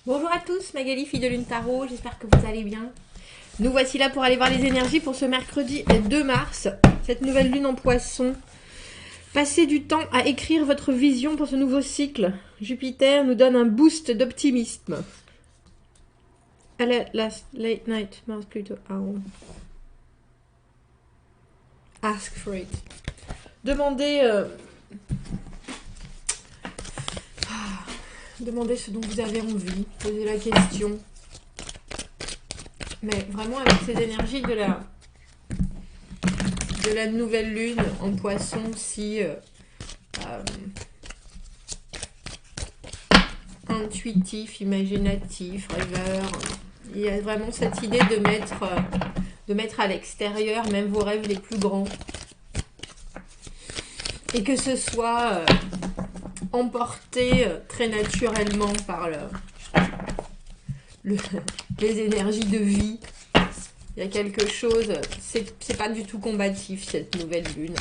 Bonjour à tous, Magali, fille de Lune Tarot, j'espère que vous allez bien. Nous voici là pour aller voir les énergies pour ce mercredi 2 mars, cette nouvelle lune en poisson. Passez du temps à écrire votre vision pour ce nouveau cycle. Jupiter nous donne un boost d'optimisme. Last late night, Mars Pluto. Ask for it. Demandez... Demandez ce dont vous avez envie, posez la question. Mais vraiment avec ces énergies de la nouvelle lune en poisson, si intuitif, imaginatif, rêveur, il y a vraiment cette idée de mettre à l'extérieur même vos rêves les plus grands. Et que ce soit emporté très naturellement par les énergies de vie. Il y a quelque chose, c'est pas du tout combatif cette nouvelle lune.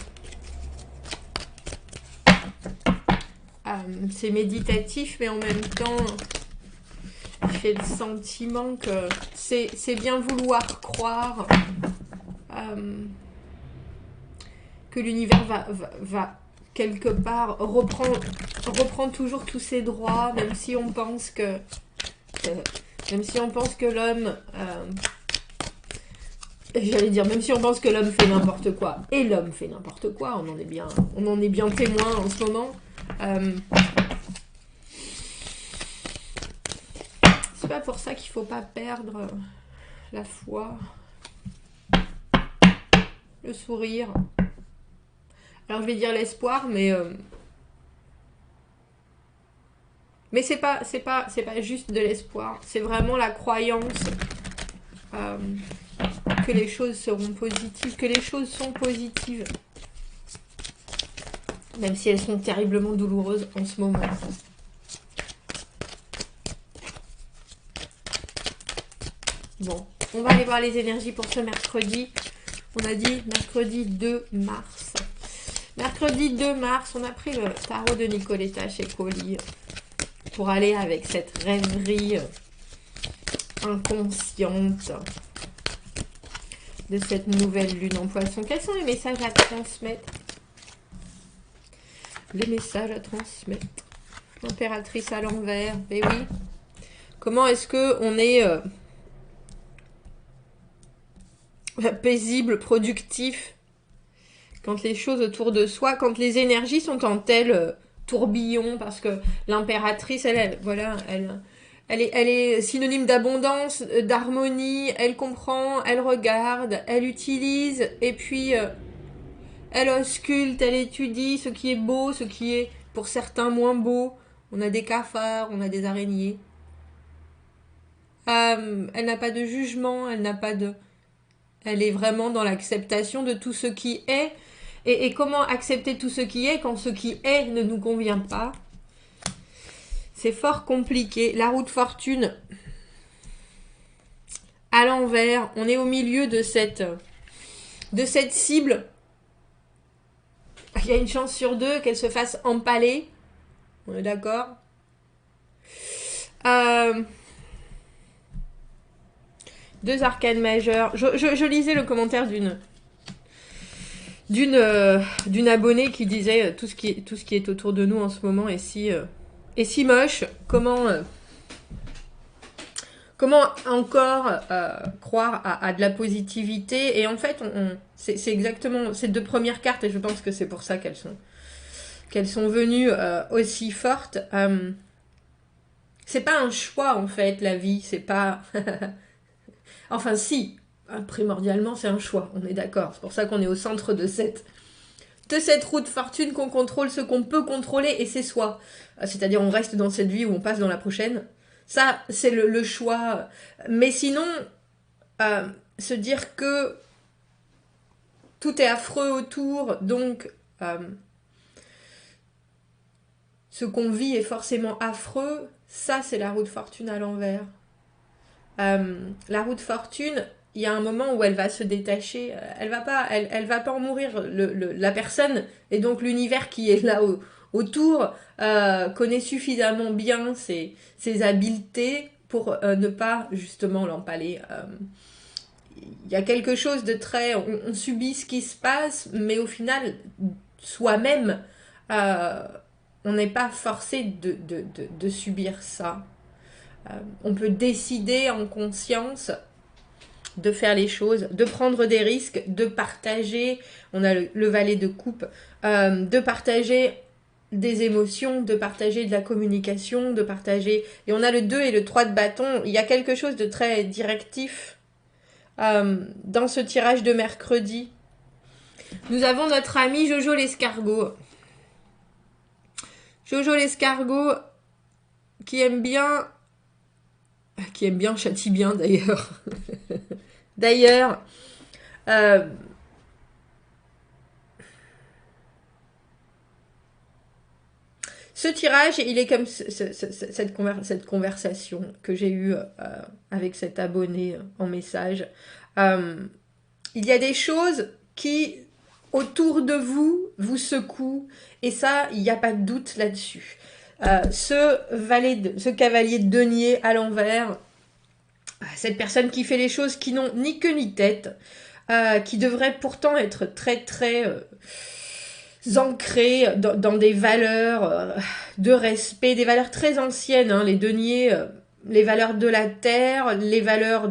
C'est méditatif, mais en même temps, j'ai le sentiment que c'est bien vouloir croire que l'univers va quelque part reprend toujours tous ses droits, même si on pense que l'homme j'allais dire même si on pense que l'homme fait n'importe quoi, et l'homme fait n'importe quoi, on en est bien témoin en ce moment. C'est pas pour ça qu'il faut pas perdre la foi, le sourire. Alors je vais dire l'espoir, mais c'est pas juste de l'espoir. C'est vraiment la croyance que les choses seront positives, que les choses sont positives, même si elles sont terriblement douloureuses en ce moment. Bon, on va aller voir les énergies pour ce mercredi. On a dit mercredi 2 mars. Mercredi 2 mars, on a pris le tarot de Nicoletta chez Colli pour aller avec cette rêverie inconsciente de cette nouvelle lune en poisson. Quels sont les messages à transmettre? Les messages à transmettre. Impératrice à l'envers, eh oui. Comment est-ce que on est paisible, productif quand les choses autour de soi, quand les énergies sont en tel tourbillon, parce que l'impératrice, elle est synonyme d'abondance, d'harmonie, elle comprend, elle regarde, elle utilise, et puis elle ausculte, elle étudie ce qui est beau, ce qui est pour certains moins beau. On a des cafards, on a des araignées. Elle n'a pas de jugement, elle est vraiment dans l'acceptation de tout ce qui est. Et comment accepter tout ce qui est quand ce qui est ne nous convient pas? C'est fort compliqué. La roue de fortune à l'envers. On est au milieu de cette cible. Il y a une chance sur deux qu'elle se fasse empaler. On est d'accord? Deux arcanes majeures. Je lisais le commentaire d'une abonnée qui disait tout ce qui est autour de nous en ce moment est si moche. Comment encore croire à de la positivité? Et en fait, c'est exactement ces deux premières cartes, et je pense que c'est pour ça qu'elles sont venues aussi fortes. C'est pas un choix en fait, la vie, c'est pas... Enfin si, primordialement c'est un choix, on est d'accord. C'est pour ça qu'on est au centre de cette roue de fortune, qu'on contrôle ce qu'on peut contrôler, et c'est soi. C'est-à-dire on reste dans cette vie ou on passe dans la prochaine. Ça, c'est le choix. Mais sinon, se dire que tout est affreux autour, donc ce qu'on vit est forcément affreux, ça c'est la roue de fortune à l'envers. La roue de fortune, il y a un moment où elle va se détacher, elle va pas en mourir, la personne, et donc l'univers qui est là autour connaît suffisamment bien ses habiletés pour ne pas justement l'empaler. Il y a quelque chose de très... On subit ce qui se passe, mais au final, soi-même, on n'est pas forcé de subir ça. On peut décider en conscience de faire les choses, de prendre des risques, de partager, on a le valet de coupe, de partager des émotions, de partager de la communication, de partager... Et on a le 2 et le 3 de bâton, il y a quelque chose de très directif dans ce tirage de mercredi. Nous avons notre ami Jojo l'escargot. Jojo l'escargot qui aime bien châtie bien d'ailleurs. D'ailleurs, ce tirage, il est comme cette conversation que j'ai eue avec cet abonné en message. Il y a des choses qui, autour de vous, vous secouent. Et ça, il n'y a pas de doute là-dessus. Ce cavalier de denier à l'envers, cette personne qui fait les choses qui n'ont ni queue ni tête, qui devrait pourtant être très très ancrée dans des valeurs de respect, des valeurs très anciennes, hein, les deniers, les valeurs de la terre, les valeurs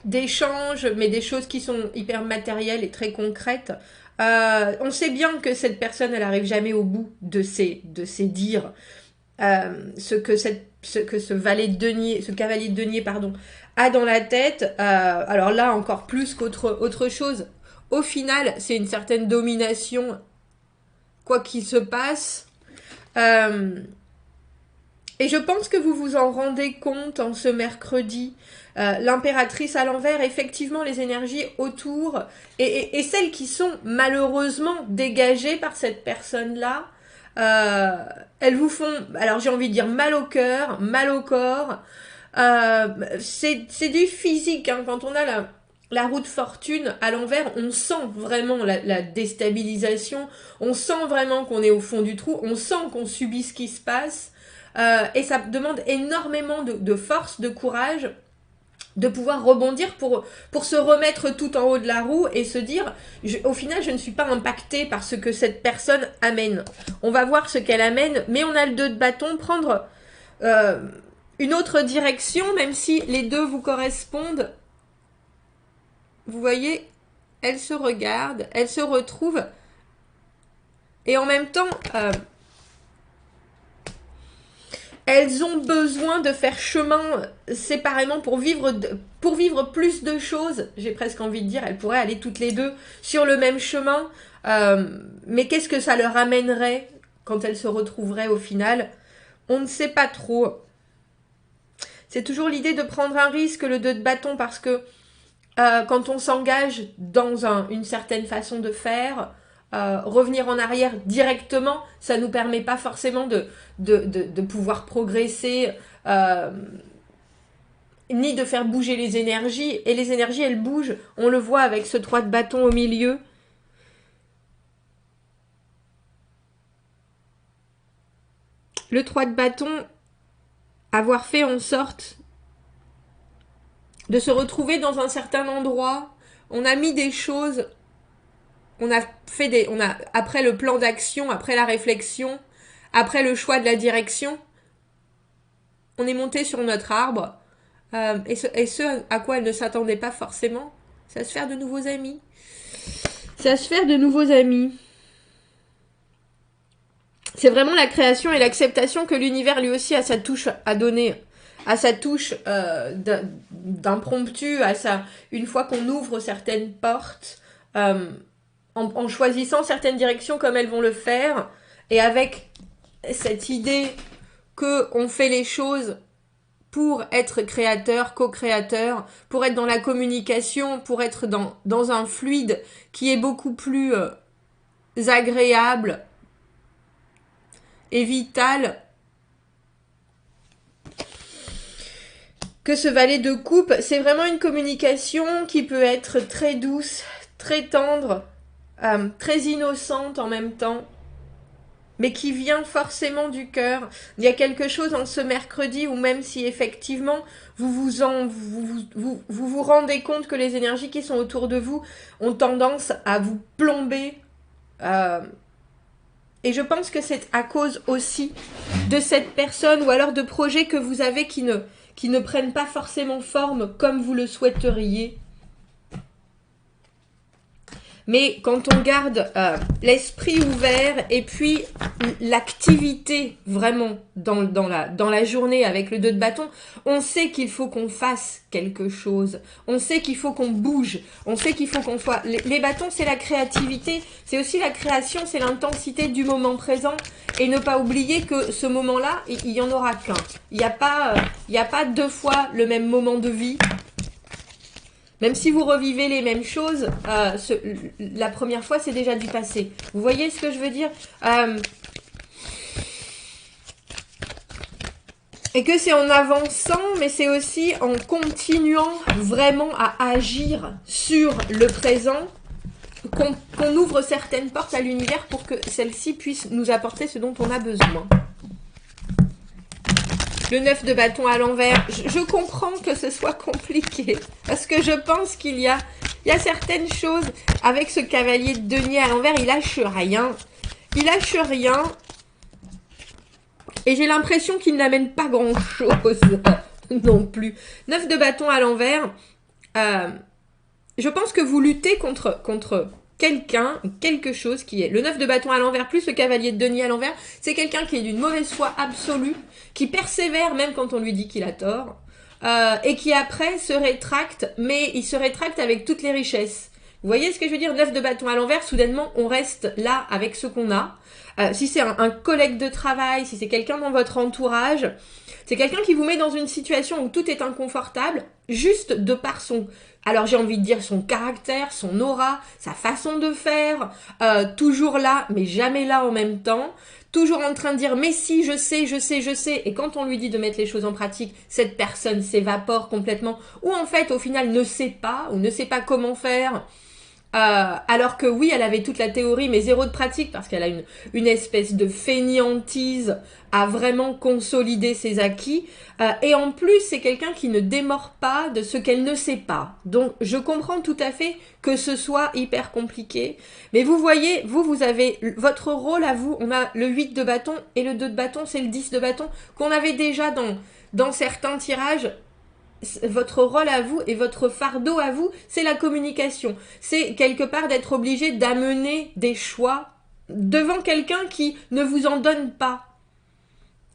d'échange, mais des choses qui sont hyper matérielles et très concrètes. On sait bien que cette personne, elle n'arrive jamais au bout de ses dires. Ce que ce valet de denier, ce cavalier de denier, pardon, a dans la tête. Alors là, encore plus qu'autre chose. Au final, c'est une certaine domination, quoi qu'il se passe. Et je pense que vous vous en rendez compte en ce mercredi. L'impératrice à l'envers, effectivement, les énergies autour et celles qui sont malheureusement dégagées par cette personne-là, elles vous font, alors j'ai envie de dire, mal au cœur, mal au corps. C'est du physique, hein. Quand on a la roue de fortune à l'envers, on sent vraiment la déstabilisation, on sent vraiment qu'on est au fond du trou, on sent qu'on subit ce qui se passe, et ça demande énormément de force, de courage, de pouvoir rebondir pour se remettre tout en haut de la roue et se dire, au final, je ne suis pas impactée par ce que cette personne amène. On va voir ce qu'elle amène, mais on a le 2 de bâton, prendre une autre direction, même si les deux vous correspondent. Vous voyez, elles se regardent, elles se retrouvent, et en même temps, elles ont besoin de faire chemin séparément pour vivre plus de choses. J'ai presque envie de dire, elles pourraient aller toutes les deux sur le même chemin, mais qu'est-ce que ça leur amènerait quand elles se retrouveraient au final? On ne sait pas trop. C'est toujours l'idée de prendre un risque, le 2 de bâton, parce que quand on s'engage dans une certaine façon de faire, revenir en arrière directement, ça ne nous permet pas forcément de pouvoir progresser, ni de faire bouger les énergies. Et les énergies, elles bougent. On le voit avec ce 3 de bâton au milieu. Le 3 de bâton, avoir fait en sorte de se retrouver dans un certain endroit, on a mis des choses, après le plan d'action, après la réflexion, après le choix de la direction, on est monté sur notre arbre, et ce à quoi elle ne s'attendait pas forcément, c'est à se faire de nouveaux amis. C'est à se faire de nouveaux amis. C'est vraiment la création et l'acceptation que l'univers lui aussi a sa touche à donner, à sa touche d'impromptu, une fois qu'on ouvre certaines portes, en choisissant certaines directions comme elles vont le faire, et avec cette idée qu'on fait les choses pour être créateur, co-créateur, pour être dans la communication, pour être dans un fluide qui est beaucoup plus agréable et vital que ce valet de coupe. C'est vraiment une communication qui peut être très douce, très tendre, très innocente en même temps. mais qui vient forcément du cœur. Il y a quelque chose en ce mercredi où même si effectivement vous rendez compte que les énergies qui sont autour de vous ont tendance à vous plomber. Et je pense que c'est à cause aussi de cette personne ou alors de projets que vous avez qui ne prennent pas forcément forme comme vous le souhaiteriez. Mais quand on garde l'esprit ouvert et puis l'activité vraiment dans la journée avec le 2 de bâton, on sait qu'il faut qu'on fasse quelque chose. On sait qu'il faut qu'on bouge. On sait qu'il faut qu'on soit... Les bâtons, c'est la créativité. C'est aussi la création, c'est l'intensité du moment présent. Et ne pas oublier que ce moment-là, il n'y en aura qu'un. Il n'y a pas 2 fois le même moment de vie. Même si vous revivez les mêmes choses, la première fois, c'est déjà du passé. Vous voyez ce que je veux dire Et que c'est en avançant, mais c'est aussi en continuant vraiment à agir sur le présent qu'on ouvre certaines portes à l'univers pour que celle-ci puisse nous apporter ce dont on a besoin. Le 9 de bâton à l'envers, je comprends que ce soit compliqué, parce que je pense qu'il y a certaines choses, avec ce cavalier de denier à l'envers, il lâche rien, et j'ai l'impression qu'il n'amène pas grand-chose non plus. 9 de bâton à l'envers, je pense que vous luttez contre quelqu'un, quelque chose qui est le 9 de bâton à l'envers plus le cavalier de denier à l'envers, c'est quelqu'un qui est d'une mauvaise foi absolue, qui persévère même quand on lui dit qu'il a tort, et qui après se rétracte, mais il se rétracte avec toutes les richesses. Vous voyez ce que je veux dire? 9 de bâton à l'envers, soudainement on reste là avec ce qu'on a. Si c'est un collègue de travail, si c'est quelqu'un dans votre entourage, c'est quelqu'un qui vous met dans une situation où tout est inconfortable, juste de par son... Alors j'ai envie de dire son caractère, son aura, sa façon de faire, toujours là, mais jamais là en même temps, toujours en train de dire mais si, je sais, et quand on lui dit de mettre les choses en pratique, cette personne s'évapore complètement, ou en fait au final ne sait pas, ou ne sait pas comment faire, alors que oui, elle avait toute la théorie, mais zéro de pratique, parce qu'elle a une espèce de fainéantise à vraiment consolider ses acquis. Et en plus, c'est quelqu'un qui ne démord pas de ce qu'elle ne sait pas. Donc, je comprends tout à fait que ce soit hyper compliqué. Mais vous voyez, vous avez votre rôle à vous. On a le 8 de bâton et le 2 de bâton, c'est le 10 de bâton, qu'on avait déjà dans certains tirages. Votre rôle à vous et votre fardeau à vous, c'est la communication. C'est quelque part d'être obligé d'amener des choix devant quelqu'un qui ne vous en donne pas.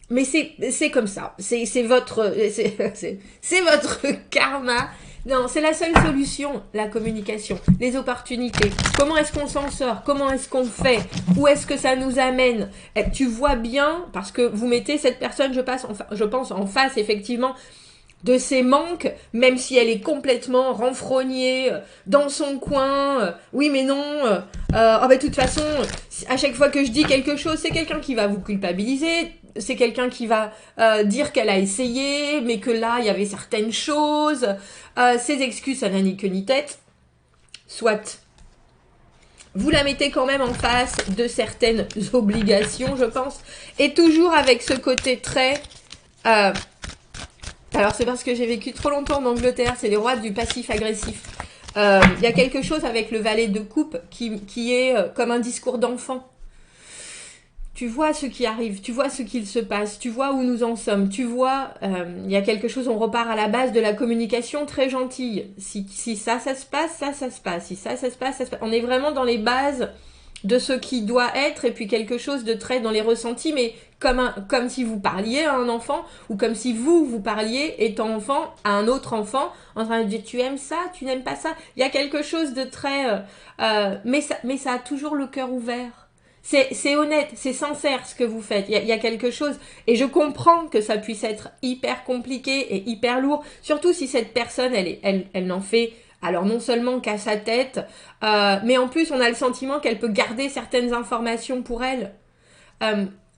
Mais c'est comme ça. C'est votre karma. Non, c'est la seule solution, la communication, les opportunités. Comment est-ce qu'on s'en sort? Comment est-ce qu'on fait? Où est-ce que ça nous amène? Tu vois bien, parce que vous mettez cette personne, je pense, en face, effectivement, de ses manques, même si elle est complètement renfrognée dans son coin. Oui, mais non. De toute façon, à chaque fois que je dis quelque chose, c'est quelqu'un qui va vous culpabiliser. C'est quelqu'un qui va dire qu'elle a essayé, mais que là, il y avait certaines choses. Ses excuses, ça n'a ni queue ni tête. Soit. Vous la mettez quand même en face de certaines obligations, je pense. Et toujours avec ce côté très... Alors c'est parce que j'ai vécu trop longtemps en Angleterre, c'est les rois du passif agressif. Il y a quelque chose avec le valet de coupe qui est comme un discours d'enfant. Tu vois ce qui arrive, tu vois ce qu'il se passe, tu vois où nous en sommes, tu vois, il y a quelque chose, on repart à la base de la communication très gentille. Si ça se passe, ça se passe. Si ça se passe, ça se passe. On est vraiment dans les bases de ce qui doit être, et puis quelque chose de très dans les ressentis, mais comme si vous parliez à un enfant, ou comme si vous parliez, étant enfant, à un autre enfant, en train de dire tu aimes ça, tu n'aimes pas ça. Il y a quelque chose de très... mais ça a toujours le cœur ouvert. C'est honnête, c'est sincère ce que vous faites. Il y a quelque chose, et je comprends que ça puisse être hyper compliqué et hyper lourd, surtout si cette personne, elle n'en fait... Alors non seulement qu'à sa tête, mais en plus on a le sentiment qu'elle peut garder certaines informations pour elle.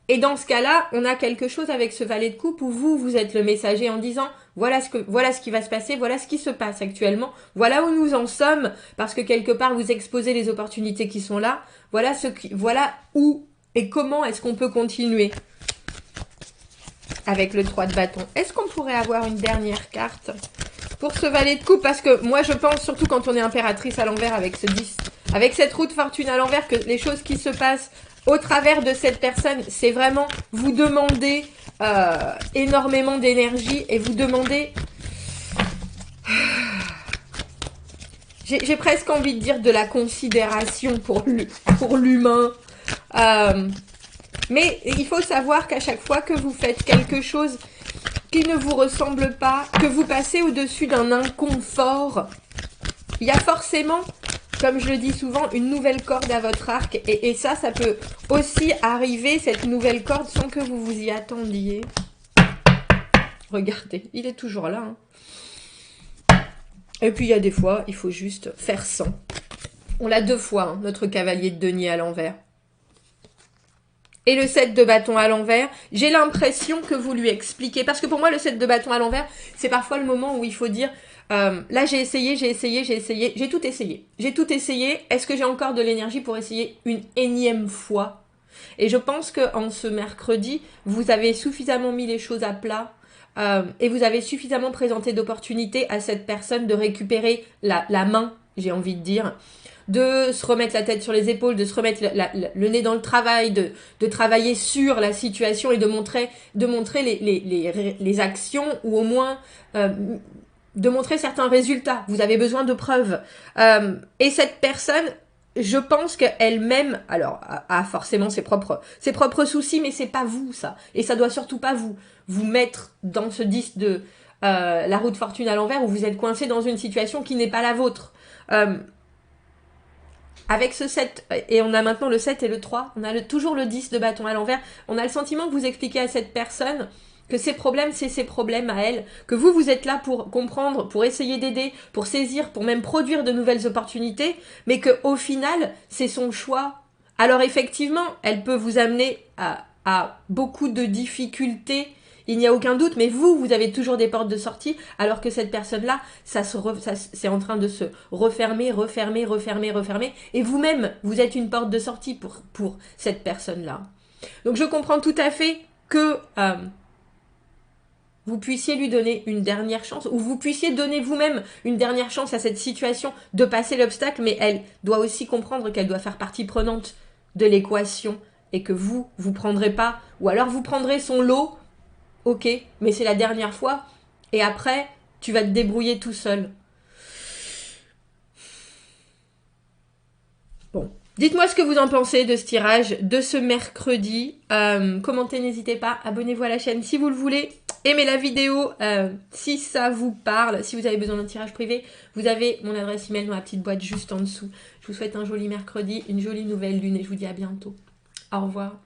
Et dans ce cas-là, on a quelque chose avec ce valet de coupe où vous êtes le messager en disant voilà ce qui va se passer, voilà ce qui se passe actuellement, voilà où nous en sommes, parce que quelque part vous exposez les opportunités qui sont là, voilà où Et comment est-ce qu'on peut continuer avec le 3 de bâton? Est-ce qu'on pourrait avoir une dernière carte pour ce valet de coupe? Parce que moi, je pense, surtout quand on est impératrice à l'envers avec ce 10, avec cette roue de fortune à l'envers, que les choses qui se passent au travers de cette personne, c'est vraiment vous demander énormément d'énergie et vous demander... J'ai presque envie de dire de la considération pour l'humain. Mais il faut savoir qu'à chaque fois que vous faites quelque chose qui ne vous ressemble pas, que vous passez au-dessus d'un inconfort, il y a forcément, comme je le dis souvent, une nouvelle corde à votre arc. Et ça peut aussi arriver, cette nouvelle corde, sans que vous vous y attendiez. Regardez, il est toujours là. Hein. Et puis il y a des fois, il faut juste faire sans. On l'a 2 fois, hein, notre cavalier de denier à l'envers. Et le 7 de bâton à l'envers, j'ai l'impression que vous lui expliquez. Parce que pour moi, le 7 de bâton à l'envers, c'est parfois le moment où il faut dire... là, j'ai essayé, j'ai tout essayé. J'ai tout essayé. Est-ce que j'ai encore de l'énergie pour essayer une énième fois? Et je pense qu'en ce mercredi, vous avez suffisamment mis les choses à plat et vous avez suffisamment présenté d'opportunités à cette personne de récupérer la main, j'ai envie de dire, de se remettre la tête sur les épaules, de se remettre le nez dans le travail, de travailler sur la situation et de montrer les actions ou au moins de montrer certains résultats. Vous avez besoin de preuves. Et cette personne, je pense qu'elle-même, alors, a forcément ses propres soucis, mais c'est pas vous, ça. Et ça doit surtout pas vous mettre dans ce 10 de la roue de fortune à l'envers où vous êtes coincé dans une situation qui n'est pas la vôtre. Avec ce 7, et on a maintenant le 7 et le 3, on a toujours le 10 de bâton à l'envers, on a le sentiment que vous expliquez à cette personne que ses problèmes, c'est ses problèmes à elle, que vous êtes là pour comprendre, pour essayer d'aider, pour saisir, pour même produire de nouvelles opportunités, mais qu'au final, c'est son choix. Alors effectivement, elle peut vous amener à beaucoup de difficultés, il n'y a aucun doute, mais vous avez toujours des portes de sortie, alors que cette personne-là, c'est en train de se refermer, et vous-même, vous êtes une porte de sortie pour cette personne-là. Donc je comprends tout à fait que vous puissiez lui donner une dernière chance, ou vous puissiez donner vous-même une dernière chance à cette situation de passer l'obstacle, mais elle doit aussi comprendre qu'elle doit faire partie prenante de l'équation, et que vous prendrez pas, ou alors vous prendrez son lot. Ok, mais c'est la dernière fois. Et après, tu vas te débrouiller tout seul. Bon. Dites-moi ce que vous en pensez de ce tirage de ce mercredi. Commentez, n'hésitez pas. Abonnez-vous à la chaîne si vous le voulez. Aimez la vidéo si ça vous parle. Si vous avez besoin d'un tirage privé, vous avez mon adresse email dans la petite boîte juste en dessous. Je vous souhaite un joli mercredi, une jolie nouvelle lune et je vous dis à bientôt. Au revoir.